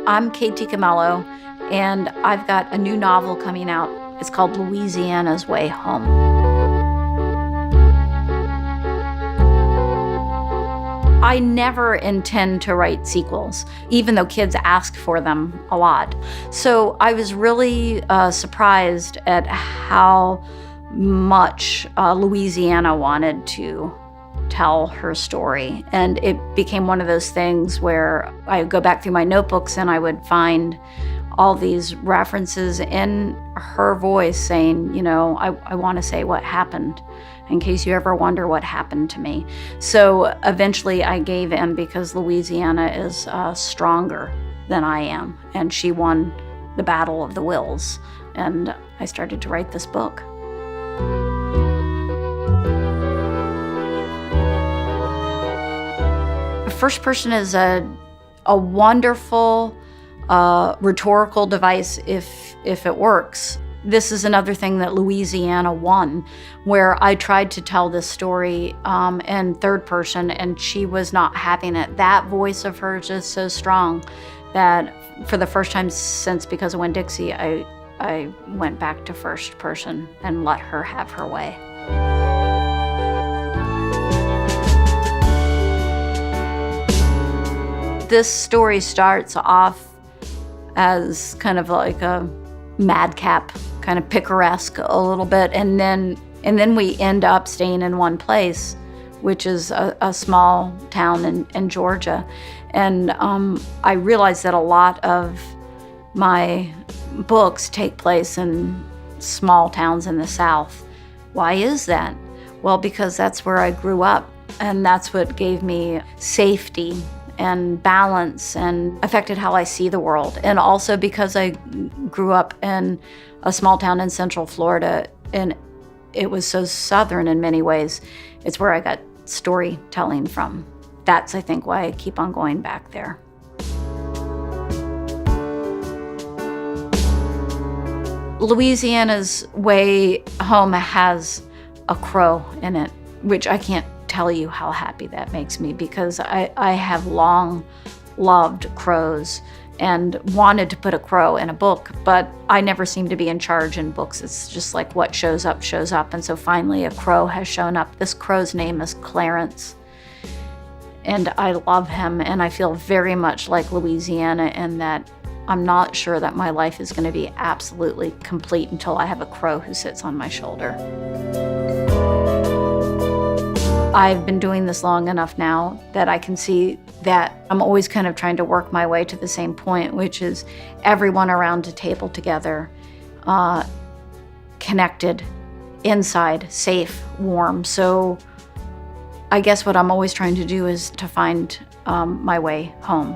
I'm Kate DiCamillo, and I've got a new novel coming out. It's called Louisiana's Way Home. I never intend to write sequels, even though kids ask for them a lot. So I was really surprised at how much Louisiana wanted to tell her story. And it became one of those things where I would go back through my notebooks and I would find all these references in her voice saying, you know, I want to say what happened in case you ever wonder what happened to me. So eventually I gave in because Louisiana is stronger than I am. And she won the battle of the wills. And I started to write this book. First person is a wonderful rhetorical device if it works. This is another thing that Louisiana won, where I tried to tell this story in third person, and she was not having it. That voice of hers is so strong that for the first time since Because of Winn-Dixie, I went back to first person and let her have her way. This story starts off as kind of like a madcap, kind of picaresque a little bit, and then we end up staying in one place, which is a small town in Georgia. And I realized that a lot of my books take place in small towns in the South. Why is that? Well, because that's where I grew up, and that's what gave me safety and balance and affected how I see the world. And also because I grew up in a small town in Central Florida, and it was so Southern in many ways, it's where I got storytelling from. That's, I think, why I keep on going back there. Louisiana's Way Home has a crow in it, which I can't tell you how happy that makes me, because I have long loved crows and wanted to put a crow in a book, but I never seem to be in charge in books. It's just like what shows up, shows up. And so finally a crow has shown up. This crow's name is Clarence, and I love him, and I feel very much like Louisiana in that I'm not sure that my life is going to be absolutely complete until I have a crow who sits on my shoulder. I've been doing this long enough now that I can see that I'm always kind of trying to work my way to the same point, which is everyone around a table together, connected, inside, safe, warm. So I guess what I'm always trying to do is to find my way home.